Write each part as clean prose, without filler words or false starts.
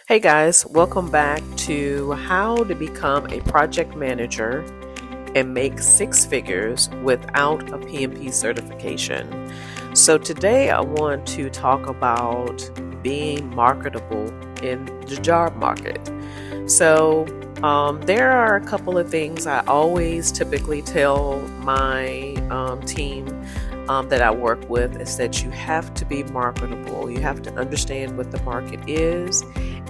Hey guys, welcome back to How to Become a Project Manager and Make Six Figures Without a PMP Certification. So, today I want to talk about being marketable in the job market. So, there are a couple of things I always typically tell my team that I work with is that you have to be marketable. You have to understand what the market is,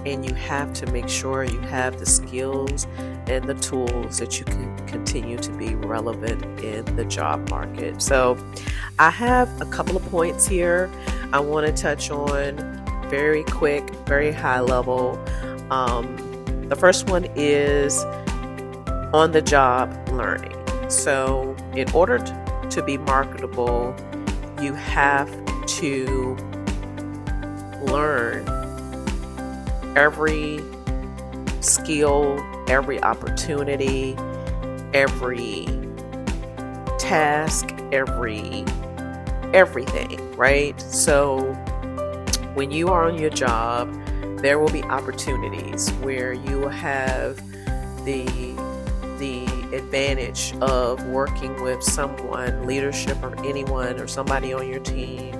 and you have to make sure you have the skills and the tools that you can continue to be relevant in the job market. So, I have a couple of points here I want to touch on very quick, very high level. The first one is on the job learning. So, in order to be marketable, you have to learn every skill, every opportunity, every task, everything, right? So when you are on your job, there will be opportunities where you will have the advantage of working with someone, leadership or anyone or somebody on your team,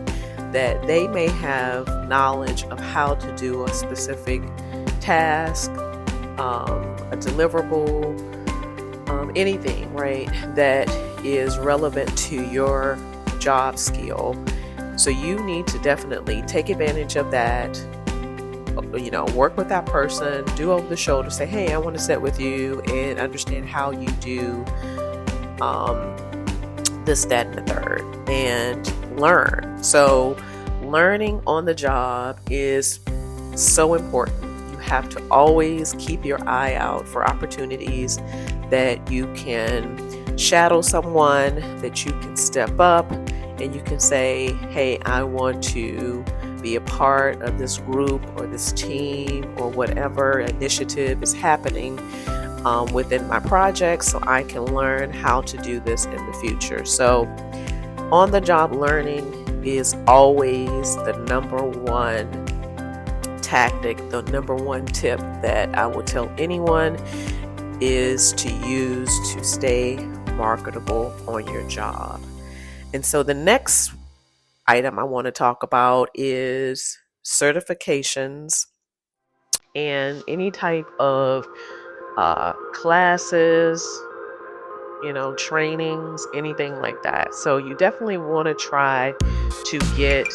that they may have knowledge of how to do a specific task, a deliverable, anything, right, that is relevant to your job skill. So you need to definitely take advantage of that. Work with that person, do over the shoulder, say, hey, I want to sit with you and understand how you do this, that, and the third, and learn. So learning on the job is so important. You have to always keep your eye out for opportunities that you can shadow someone, that you can step up and you can say, hey, I want to be a part of this group or this team or whatever initiative is happening within my project, so I can learn how to do this in the future. So on the job learning is always the number one tactic, the number one tip that I would tell anyone is to use to stay marketable on your job. And so the next item I want to talk about is certifications and any type of classes, trainings, anything like that. So you definitely want to try to get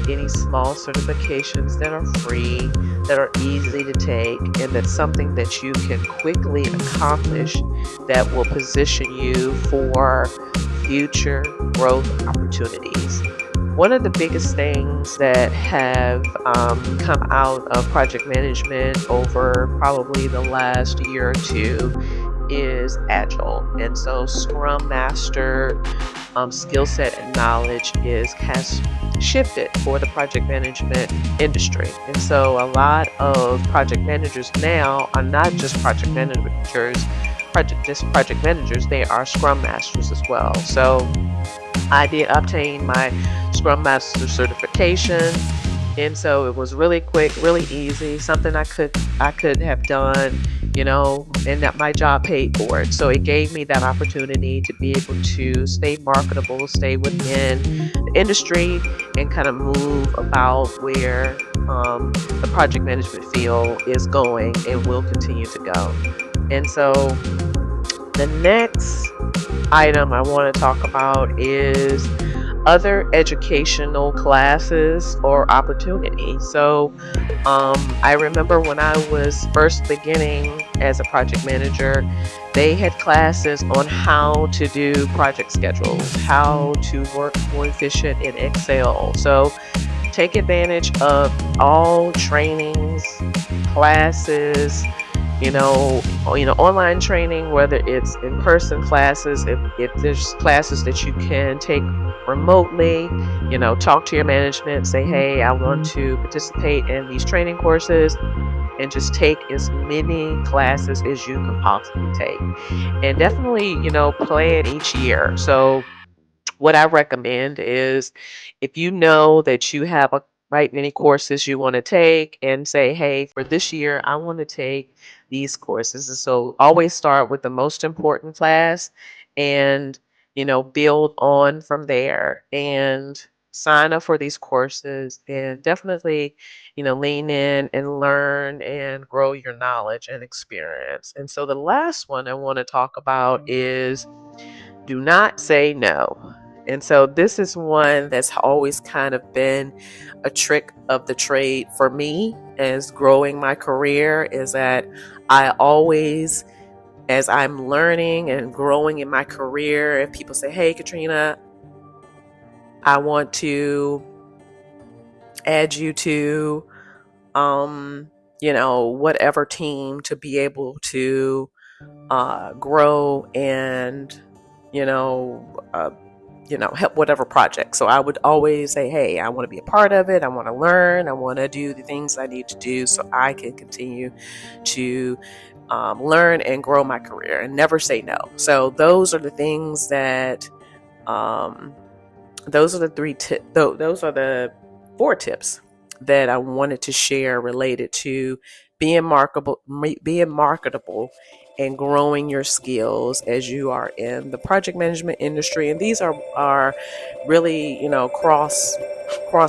any small certifications that are free, that are easy to take, and that's something that you can quickly accomplish that will position you for future growth opportunities. One of the biggest things that have come out of project management over probably the last year or two is Agile. And so Scrum Master skill set and knowledge has shifted for the project management industry. And so a lot of project managers now are not just project managers, they are Scrum Masters as well. So I did obtain my Scrum Master certification, and so it was really quick, really easy, something I could have done, and that my job paid for it. So it gave me that opportunity to be able to stay marketable, stay within the industry, and kind of move about where the project management field is going and will continue to go. And so the next item I want to talk about is other educational classes or opportunities. So I remember when I was first beginning as a project manager, they had classes on how to do project schedules, how to work more efficient in Excel. So take advantage of all trainings, classes, online training, whether it's in-person classes, if there's classes that you can take remotely, talk to your management, say, hey, I want to participate in these training courses, and just take as many classes as you can possibly take. And definitely, plan each year. So what I recommend is if you know that you have write any courses you want to take and say, hey, for this year, I want to take these courses. And so always start with the most important class and, build on from there and sign up for these courses and definitely, lean in and learn and grow your knowledge and experience. And so the last one I want to talk about is do not say no. And so this is one that's always kind of been a trick of the trade for me as growing my career is that I always, as I'm learning and growing in my career, if people say, hey, Katrina, I want to add you to, whatever team to be able to grow and, you know, uh, help whatever project. So I would always say, hey, I want to be a part of it. I want to learn. I want to do the things I need to do so I can continue to learn and grow my career and never say no. So those are the things that, those are the those are the 4 tips that I wanted to share related to being marketable and growing your skills as you are in the project management industry. And these are really, cross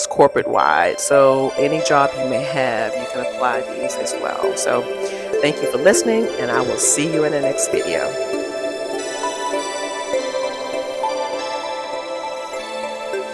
corporate wide. So any job you may have, you can apply these as well. So thank you for listening, and I will see you in the next video.